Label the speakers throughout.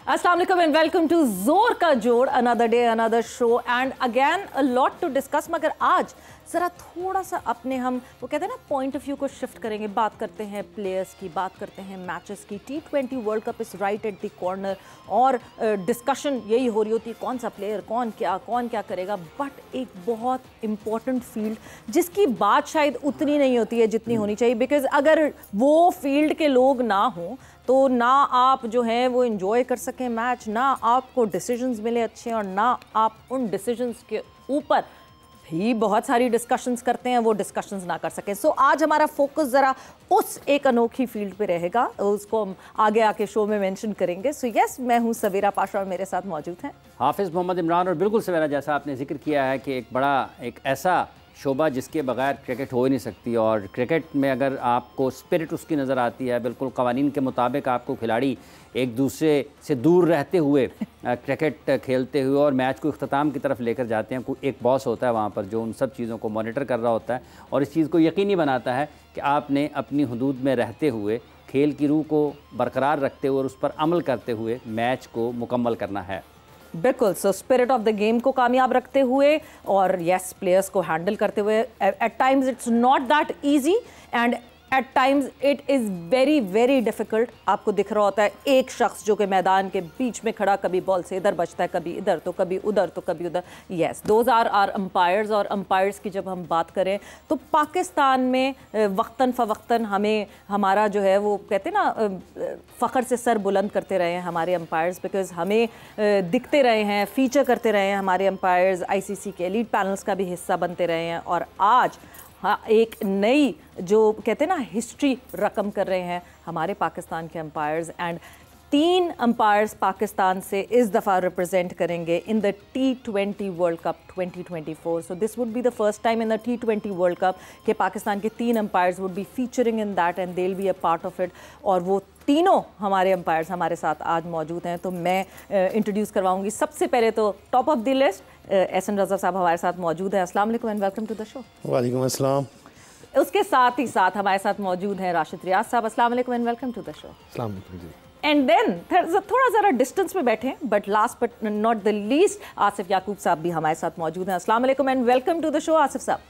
Speaker 1: Assalamu alaikum and welcome to जोर का जोड़, another day, another show and again a lot to discuss। मगर आज ज़रा थोड़ा सा अपने हम वो कहते हैं ना पॉइंट ऑफ व्यू को शिफ्ट करेंगे। बात करते हैं प्लेयर्स की, बात करते हैं मैचेस की। T20 world cup is right at the corner और डिस्कशन यही हो रही होती है कौन सा प्लेयर कौन क्या करेगा। बट एक बहुत इम्पॉर्टेंट फील्ड जिसकी बात शायद उतनी नहीं होती है जितनी होनी चाहिए, बिकॉज अगर वो फील्ड के लोग ना हों तो ना आप जो है वो एंजॉय कर सकें मैच, ना आपको डिसीजंस मिले अच्छे और ना आप उन डिसीजंस के ऊपर भी बहुत सारी डिस्कशंस करते हैं वो डिस्कशंस ना कर सकें। सो आज हमारा फोकस ज़रा उस एक अनोखी फील्ड पे रहेगा, उसको हम आगे आके शो में मेंशन करेंगे। सो यस, मैं हूँ सवेरा पाशा और मेरे साथ मौजूद हैं
Speaker 2: हाफिज़ मोहम्मद इमरान। और बिल्कुल सवेरा, जैसा आपने जिक्र किया है कि एक ऐसा शोबा जिसके बगैर क्रिकेट हो ही नहीं सकती। और क्रिकेट में अगर आपको स्पिरिट उसकी नज़र आती है, बिल्कुल कवानीन के मुताबिक आपको खिलाड़ी एक दूसरे से दूर रहते हुए क्रिकेट खेलते हुए और मैच को इख्तिताम की तरफ लेकर जाते हैं। कोई एक बॉस होता है वहाँ पर जो उन सब चीज़ों को मॉनिटर कर रहा होता है और इस चीज़ को यकीनी बनाता है कि आपने अपनी हुदूद में रहते हुए खेल की रूह को बरकरार रखते हुए और उस पर अमल करते हुए मैच को मुकम्मल करना है।
Speaker 1: बिल्कुल। सो स्पिरिट ऑफ द गेम को कामयाब रखते हुए और यस प्लेयर्स को हैंडल करते हुए at times it's not that easy and at times it is very very difficult. आपको दिख रहा होता है एक शख्स जो कि मैदान के बीच में खड़ा, कभी बॉल से इधर बचता है, कभी इधर तो कभी उधर तो कभी उधर। Yes, those are umpires. और अंपायर्स की जब हम बात करें तो पाकिस्तान में वक्तन फ़वक्तन हमें हमारा जो है वो कहते हैं ना फ़ख्र से सर बुलंद करते रहे हैं हमारे अंपायर्स, बिकॉज हमें दिखते रहे हैं, फीचर करते रहे हैं हमारे अंपायर्स, ICC के एलीट पैनल्स का भी हिस्सा बनते रहे हैं। और आज हाँ, एक नई जो कहते हैं ना हिस्ट्री रकम कर रहे हैं हमारे पाकिस्तान के अंपायर्स। एंड 3 अंपायर्स पाकिस्तान से इस दफ़ा रिप्रेजेंट करेंगे in the T20 world cup 2024। So this would be the first time in the T20 world cup कि पाकिस्तान के 3 umpires would be featuring in that and they will be a part of it. और वो तीनों हमारे umpires हमारे साथ आज मौजूद हैं। तो मैं इंट्रोड्यूस करवाऊंगी सबसे पहले तो top of the list Ehsan Raza साहब हमारे साथ मौजूद हैं। अस्सलाम वालेकुम and welcome to the show.
Speaker 3: वालेकुम अस्सलाम।
Speaker 1: उसके साथ ही साथ हमारे साथ मौजूद हैं राशिद रियाज साहब। अस्सलाम वालेकुम and welcome to the show.
Speaker 3: अस्सलाम वालेकुम जी।
Speaker 1: एंड देन थोड़ा ज़रा डिस्टेंस में बैठे हैं but last but not the least Asif Yakub साहब भी हमारे साथ मौजूद हैं। अस्सलाम वालेकुम and welcome to the show Asif साहब।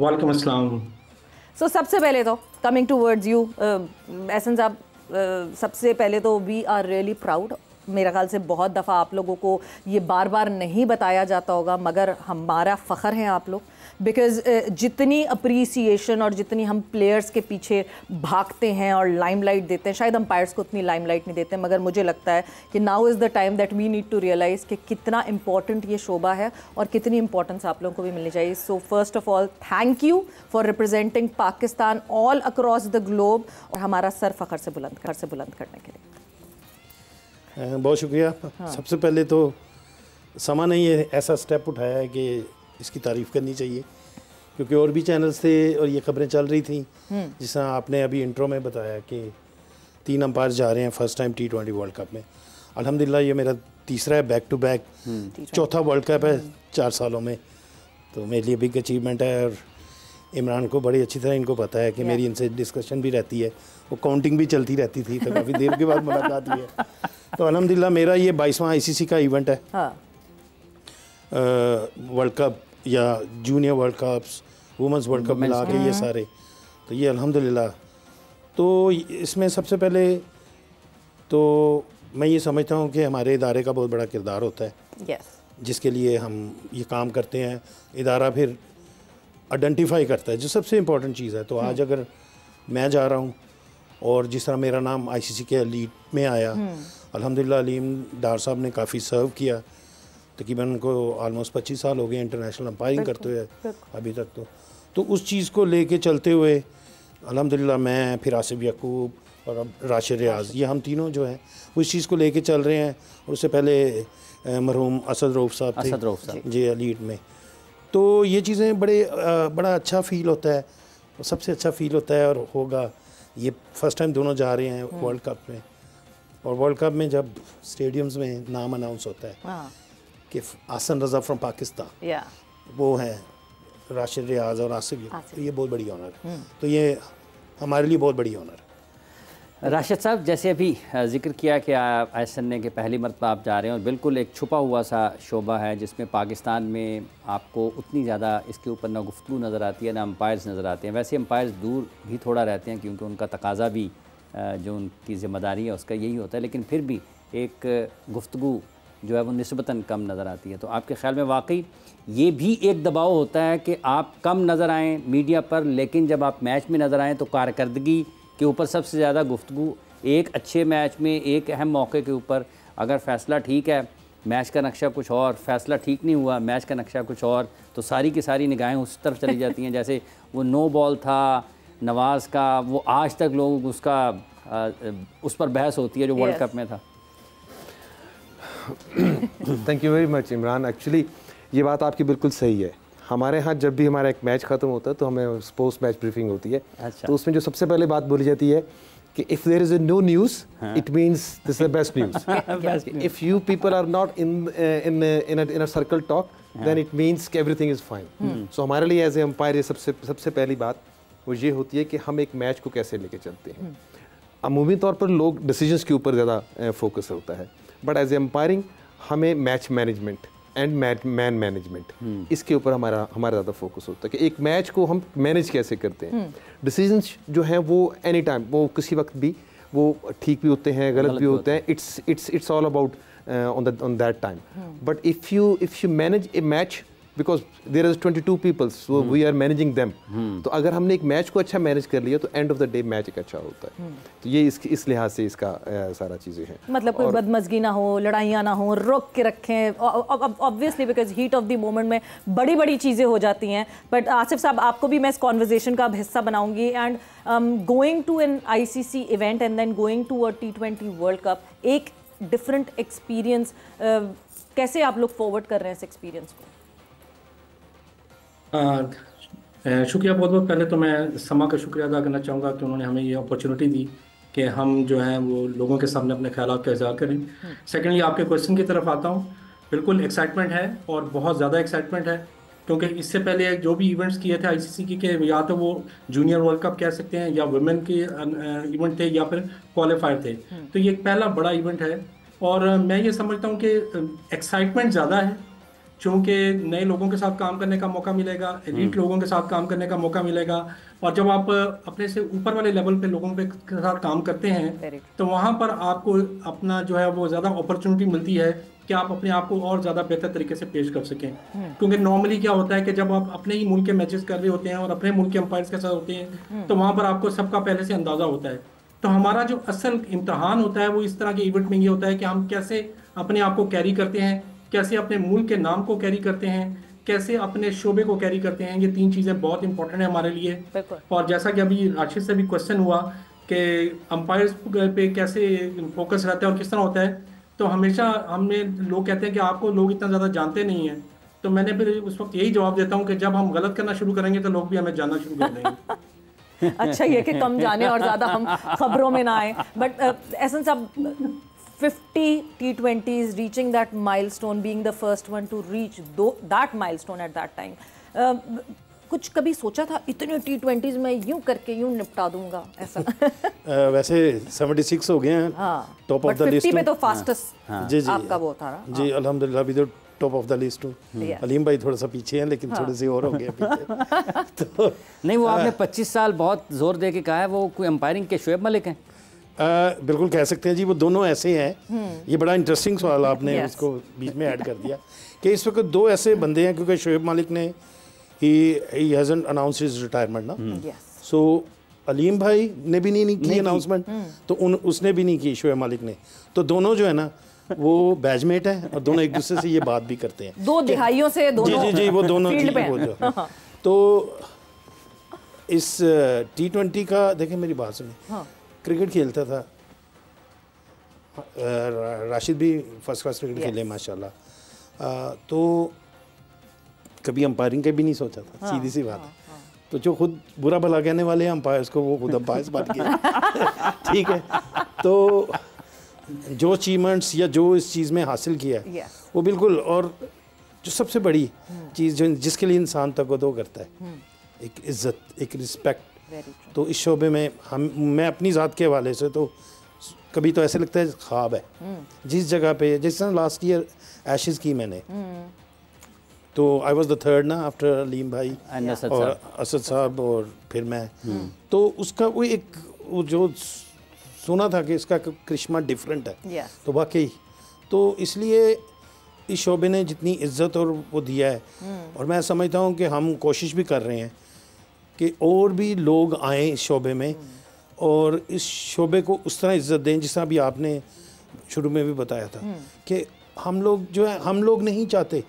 Speaker 4: वालेकुम अस्सलाम।
Speaker 1: सो सबसे पहले तो कमिंग टूवर्ड्स यू एहसन साहब, सबसे पहले तो वी आर रियली प्राउड। मेरा ख्याल से बहुत दफ़ा आप लोगों को ये बार बार नहीं बताया जाता होगा मगर हमारा फ़ख्र है आप लोग, बिकॉज़ जितनी अप्रिसिएशन और जितनी हम प्लेयर्स के पीछे भागते हैं और लाइमलाइट देते हैं, शायद अंपायर्स को उतनी लाइमलाइट नहीं देते, मगर मुझे लगता है कि now is the time that we need to realise कि कितना इंपॉर्टेंट ये शोबा है और कितनी इंपॉर्टेंस आप लोगों को भी मिलनी चाहिए। So first of all thank you for representing Pakistan all across the globe और हमारा सर फ़ख्र से बुलंद करने के लिए।
Speaker 3: बहुत शुक्रिया। हाँ। सबसे पहले तो समा ने ये ऐसा स्टेप उठाया है कि इसकी तारीफ़ करनी चाहिए, क्योंकि और भी चैनल्स थे और ये खबरें चल रही थी जिस तरह आपने अभी इंट्रो में बताया कि 3 अंपायर जा रहे हैं first time T20 world cup में। अल्हम्दुलिल्लाह ये मेरा तीसरा है बैक टू बैक, चौथा वर्ल्ड कप है 4 सालों में, तो मेरे लिए बिग अचीवमेंट है। और इमरान को बड़ी अच्छी तरह इनको पता है कि मेरी इनसे डिस्कशन भी रहती है, वो काउंटिंग भी चलती रहती थी, तो काफ़ी देर के बाद मुलाकात हुई है। तो अल्हम्दुलिल्लाह मेरा ये 22वां ICC का इवेंट है। हाँ। वर्ल्ड कप या junior world cups, women's world cup मिला के ये सारे, तो ये अल्हम्दुलिल्लाह। तो इसमें सबसे पहले तो मैं ये समझता हूँ कि हमारे इदारे का बहुत बड़ा किरदार होता है।
Speaker 1: yes.
Speaker 3: जिसके लिए हम ये काम करते हैं, इदारा फिर आइडेंटिफाई करता है, जो सबसे इम्पोर्टेंट चीज़ है। तो आज अगर मैं जा रहा हूँ और जिस तरह मेरा नाम ICC के एलीट में आया, अल्हम्दुलिल्लाह अलीम डार साहब ने काफ़ी सर्व किया, तकरीबन उनको ऑलमोस्ट 25 साल हो गए इंटरनेशनल अंपायरिंग करते हुए अभी तक। तो उस चीज़ को लेके चलते हुए अल्हम्दुलिल्लाह मैं, फिर आसिफ याकूब और अब राशिद रियाज, ये हम तीनों जो हैं उस चीज़ को लेके चल रहे हैं। और उससे पहले मरहूम असद रऊफ़ साहब थे जी एलीट में। तो ये चीज़ें बड़ा अच्छा फ़ील होता है, सबसे अच्छा फ़ील होता है। और होगा ये फर्स्ट टाइम दोनों जा रहे हैं वर्ल्ड कप में, और वर्ल्ड कप में जब स्टेडियम्स में नाम अनाउंस होता है कि आसन रज़ा फ्रॉम पाकिस्तान, वो है राशिद रियाज और आसिफ, तो ये बहुत बड़ी ऑनर है। तो ये हमारे लिए बहुत बड़ी ऑनर है।
Speaker 2: राशिद साहब, जैसे अभी जिक्र किया कि आईएसएन के पहली मरतबा आप जा रहे हैं और बिल्कुल एक छुपा हुआ सा शोबा है जिसमें पाकिस्तान में आपको उतनी ज़्यादा इसके ऊपर ना गुफ्तगू नज़र आती है ना अंपायर्स नज़र आते हैं। वैसे अंपायर्स दूर भी थोड़ा रहते हैं क्योंकि उनका तकाजा भी जो उनकी ज़िम्मेदारी है उसका यही होता है, लेकिन फिर भी एक गुफ्तगू जो है वो निस्बतन कम नज़र आती है। तो आपके ख़्याल में वाकई ये भी एक दबाव होता है कि आप कम नज़र आएँ मीडिया पर, लेकिन जब आप मैच में नज़र आएँ तो कारकर्दगी के ऊपर सबसे ज़्यादा गुफ्तगू एक अच्छे मैच में, एक अहम मौके के ऊपर अगर फ़ैसला ठीक है, मैच का नक्शा कुछ और, फ़ैसला ठीक नहीं हुआ, मैच का नक्शा कुछ और, तो सारी की सारी निगाहें उस तरफ चली जाती हैं। जैसे वो नो बॉल था नवाज़ का, वो आज तक लोग उसका उस पर बहस होती है जो वर्ल्ड कप में था।
Speaker 4: Thank you very much Imran. Actually ये बात आपकी बिल्कुल सही है। हमारे यहाँ जब भी हमारा एक मैच ख़त्म होता है तो हमें पोस्ट मैच ब्रीफिंग होती है। अच्छा। तो उसमें जो सबसे पहले बात बोली जाती है कि if there is a no news it means this is the best news. If you people are not in a circle talk then it means कि एवरीथिंग इज़ फाइन। सो हमारे लिए एज ए एम्पायर ये सबसे पहली बात वो ये होती है कि हम एक मैच को कैसे लेके चलते हैं। अमूमी तौर पर लोग डिसीजंस के ऊपर ज़्यादा फोकस होता है, बट एज एम्पायरिंग हमें match management and man management इसके ऊपर हमारा ज़्यादा फोकस होता है कि एक मैच को हम मैनेज कैसे करते हैं। डिसीजंस जो हैं वो एनी टाइम, वो किसी वक्त भी वो ठीक भी होते हैं, गलत भी होते हैं। It's all about on that time. But if you manage a match because there is 22 people so we are managing them. तो अगर हमने एक मैच को अच्छा मैनेज कर लिया तो end of the day match एक अच्छा होता है। तो ये इस लिहाज से इसका सारा चीज़ें हैं।
Speaker 1: मतलब कोई बदमज़गी ना हो, लड़ाइयाँ ना हो, रोक के रखें obviously because heat of the moment में बड़ी बड़ी चीज़ें हो जाती हैं। बट आसिफ साहब, आपको भी मैं इस कॉन्वर्जेशन का हिस्सा बनाऊंगी। And going to an ICC event and then going to a T20 world cup, एक डिफरेंट एक्सपीरियंस, कैसे आप लोग फॉरवर्ड कर रहे हैं इस एक्सपीरियंस को?
Speaker 5: शुक्रिया बहुत बहुत। पहले तो मैं समा का शुक्रिया अदा करना चाहूँगा कि उन्होंने हमें ये अपॉर्चुनिटी दी कि हम जो हैं वो लोगों के सामने अपने ख्यालात का इज़हार करें। सेकेंडली, आपके क्वेश्चन की तरफ आता हूँ। बिल्कुल एक्साइटमेंट है और बहुत ज़्यादा एक्साइटमेंट है क्योंकि इससे पहले जो भी इवेंट्स किए थे ICC के या तो वो जूनियर वर्ल्ड कप कह सकते हैं या वुमेन के इवेंट थे या फिर क्वालिफायर थे। तो ये पहला बड़ा इवेंट है और मैं ये समझता हूँ कि एक्साइटमेंट ज़्यादा है क्योंकि नए लोगों के साथ काम करने का मौका मिलेगा, एलीट लोगों के साथ काम करने का मौका मिलेगा। और जब आप अपने से ऊपर वाले लेवल पे लोगों के साथ काम करते हैं तो वहाँ पर आपको अपना जो है वो ज़्यादा अपॉर्चुनिटी मिलती है कि आप अपने आप को और ज़्यादा बेहतर तरीके से पेश कर सकें। क्योंकि नॉर्मली क्या होता है कि जब आप अपने ही मुल्क के मैचेस कर रहे होते हैं और अपने मुल्क के अंपायर्स के साथ होते हैं तो वहाँ पर आपको सबका पहले से अंदाज़ा होता है। तो हमारा जो असल इम्तहान होता है वो इस तरह के इवेंट में ये होता है कि हम कैसे अपने आप को कैरी करते हैं, कैसे अपने मुल्क के नाम को कैरी करते हैं, कैसे अपने शोबे को कैरी करते हैं। ये तीन चीज़ें बहुत इंपॉर्टेंट है हमारे लिए। और जैसा कि अभी राशिद से भी क्वेश्चन हुआ कि अंपायर्स पे कैसे फोकस रहता है और किस तरह होता है, तो हमेशा हमने लोग कहते हैं कि आपको लोग इतना ज़्यादा जानते नहीं हैं। तो मैंने फिर उस वक्त यही जवाब देता हूँ कि जब हम गलत करना शुरू करेंगे तो लोग भी हमें जानना शुरू कर देंगे।
Speaker 1: अच्छा, ये कि कम जाने और ज़्यादा हम खबरों में ना आए। बट एहसन साहब, 50 T20s, reaching that milestone, being the first one to reach that milestone at that time. कुछ कभी सोचा था इतने T20s में यूं करके यूं निपटा दूंगा ऐसा?
Speaker 3: वैसे 76 हो गए हैं। हाँ, टॉप ऑफ द लिस्ट।
Speaker 1: 50 पे तो फास्टेस्ट
Speaker 3: जी जी
Speaker 1: आपका वो था ना।
Speaker 3: जी अल्हम्दुलिल्लाह, अभी तो टॉप ऑफ द लिस्ट हूँ। अलीम भाई थोड़ा सा पीछे हैं लेकिन थोड़े से और हो गए पीछे। तो
Speaker 2: नहीं, वो आपने 25 साल बहुत जोर दे के कहा है, वो कोई अंपायरिंग के शोएब मलिक हैं?
Speaker 3: बिल्कुल कह सकते हैं जी, वो दोनों ऐसे हैं। ये बड़ा इंटरेस्टिंग सवाल आपने उसको बीच में ऐड कर दिया कि इस वक्त दो ऐसे बंदे हैं क्योंकि शोएब मलिक ने he hasn't announced his retirement ना। सो अलीम भाई ने भी नहीं की अनाउंसमेंट, तो उसने भी नहीं की शोएब मलिक ने। तो दोनों जो है ना वो बैचमेट हैं और दोनों एक दूसरे से ये बात भी करते हैं।
Speaker 1: 2 दिहाइयों से दोनों।
Speaker 3: जी जी जी, वो दोनों तो इस T20 का देखें, मेरी बात सुनिए। क्रिकेट खेलता था, राशिद भी फर्स्ट क्लास क्रिकेट खेले माशाल्लाह। तो कभी अंपायरिंग का भी नहीं सोचा था, सीधी सी बात है। तो जो खुद बुरा भला कहने वाले हैं अंपायर्स को, वो खुद अंपायर्स बन गए। ठीक है, तो जो अचीवमेंट्स या जो इस चीज़ में हासिल किया है वो बिल्कुल, और जो सबसे बड़ी चीज़ जो जिसके लिए इंसान तकदो करता है, एक इज़्ज़त, एक रिस्पेक्ट, तो इस शोबे में मैं अपनी ज़ात के हवाले से तो कभी तो ऐसे लगता है ख्वाब है। जिस जगह पे, जिस तरह लास्ट ईयर एशेज़ की मैंने, तो आई वॉज द थर्ड ना आफ्टर अलीम भाई और असद साहब और फिर मैं, तो उसका वो जो सुना था कि इसका करिश्मा डिफरेंट है, तो वाकई तो इसलिए इस शोबे ने जितनी इज्जत और वो दिया है, और मैं समझता हूँ कि हम कोशिश भी कर रहे हैं कि और भी लोग आएँ इस शोबे में और इस शोबे को उस तरह इज्जत दें जिस तरह भी आपने शुरू में भी बताया था कि हम लोग जो है, हम लोग नहीं चाहते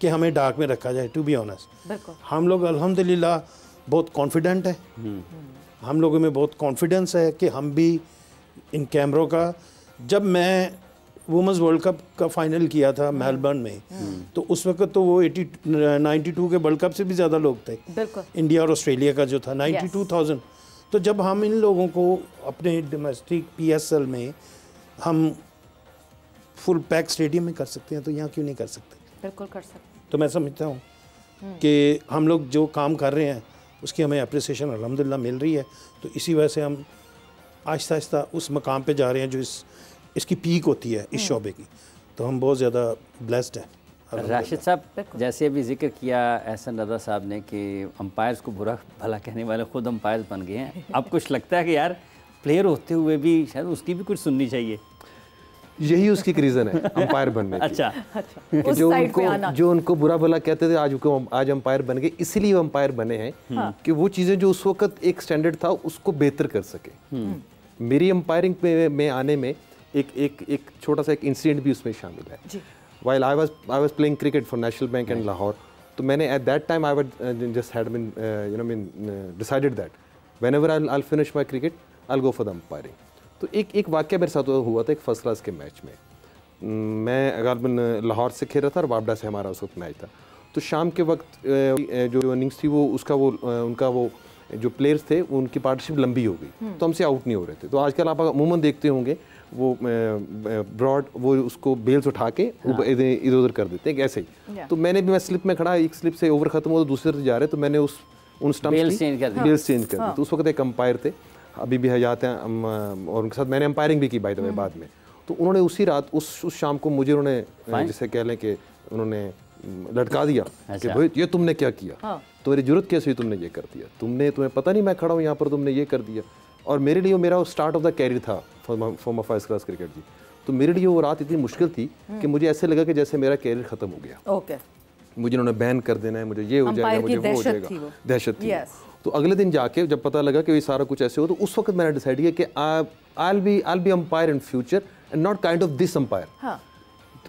Speaker 3: कि हमें डार्क में रखा जाए। टू बी ऑनेस्ट, हम लोग अल्हम्दुलिल्लाह बहुत कॉन्फिडेंट है, हम लोगों में बहुत कॉन्फिडेंस है कि हम भी इन कैमरों का, जब मैं वुमेंस वर्ल्ड कप का फाइनल किया था मेलबर्न में, तो उस वक्त तो वो 92 के वर्ल्ड कप से भी ज़्यादा लोग थे, इंडिया और ऑस्ट्रेलिया का जो था 92,000। तो जब हम इन लोगों को अपने डोमेस्टिक PSL में हम फुल पैक स्टेडियम में कर सकते हैं, तो यहाँ क्यों नहीं कर सकते?
Speaker 1: बिल्कुल कर सकते।
Speaker 3: तो मैं समझता हूँ कि हम लोग जो काम कर रहे हैं उसकी हमें अप्रिसिएशन अल्हम्दुलिल्लाह मिल रही है, तो इसी वजह से हम आहिस्ता आहिस्ता उस मकाम पे जा रहे हैं जो इसकी पीक होती है इस शोबे की, तो हम बहुत ज़्यादा ब्लेस्ड हैं।
Speaker 2: राशिद साहब, जैसे अभी जिक्र किया एहसन रज़ा साहब ने कि अंपायर्स को बुरा भला कहने वाले खुद अंपायर्स बन गए हैं, अब कुछ लगता है कि यार प्लेयर होते हुए भी शायद उसकी भी कुछ सुननी चाहिए?
Speaker 4: यही उसकी एक रीज़न है अंपायर बनने की।
Speaker 2: अच्छा,
Speaker 4: कि जो उनको बुरा भला कहते थे आज अंपायर बन गए, इसीलिए वो अंपायर बने हैं कि वो चीज़ें जो उस वक्त एक स्टैंडर्ड था उसको बेहतर कर सके। मेरी अंपायरिंग में आने में एक छोटा सा एक इंसिडेंट भी उसमें शामिल है। While I was playing cricket for National Bank and Lahore, तो मैंने at that time I was just had been decided that whenever I will finish my cricket I will go for the umpiring. तो एक वाक़या मेरे साथ हुआ था एक फर्स्ट क्लास के मैच में। मैं गालिबन लाहौर से खेल रहा था और बाबडा से हमारा उस वक्त मैच था। तो शाम के वक्त जो इनिंग्स थी उनका वो जो प्लेयर्स थे उनकी पार्टनरशिप लंबी हो गई, तो हमसे आउट नहीं हो रहे थे। तो आजकल आप अमूमन देखते होंगे वो ब्रॉड वो उसको बेल्स उठा के इधर उधर कर देते हैं ऐसे ही। तो मैं स्लिप में खड़ा, एक स्लिप से ओवर खत्म हो तो दूसरे तरफ जा रहे, तो मैंने उन स्टंप्स
Speaker 2: बेल्स चेंज कर
Speaker 4: दी। तो उस वक्त एक अंपायर थे, अभी भी हयात हैं, और उनके साथ मैंने अंपायरिंग भी की बाय द वे बाद में। तो उन्होंने उसी रात उस शाम को मुझे उन्होंने जिसे कह लें कि उन्होंने लटका दिया कि भाई ये तुमने क्या किया, तुम्हारी जरूरत कैसे हुई, तुमने ये कर दिया, तुम्हें पता नहीं मैं खड़ा हूँ यहाँ पर, तुमने ये कर दिया। और मेरे लिए मेरा स्टार्ट ऑफ द कैरियर था for my first class cricket जी। तो मेरे लिए वो रात इतनी मुश्किल थी कि मुझे ऐसे लगा कि जैसे मेरा कैरियर खत्म हो गया। मुझे उन्होंने बैन कर देना है, मुझे ये हो जाएगा, मुझे वो हो जाएगा, दहशत थी। तो अगले दिन जाके जब पता लगा कि ये सारा कुछ ऐसे हो, तो उस वक्त मैंने डिसाइड किया कि I will be umpire in future and not kind of this umpire.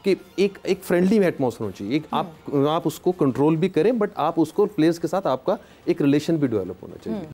Speaker 4: कि एक फ्रेंडली एटमॉस्फेयर होना चाहिए, आप उसको कंट्रोल भी करें, बट आप उसको प्लेयर्स के साथ आपका एक रिलेशन भी डेवलप होना चाहिए।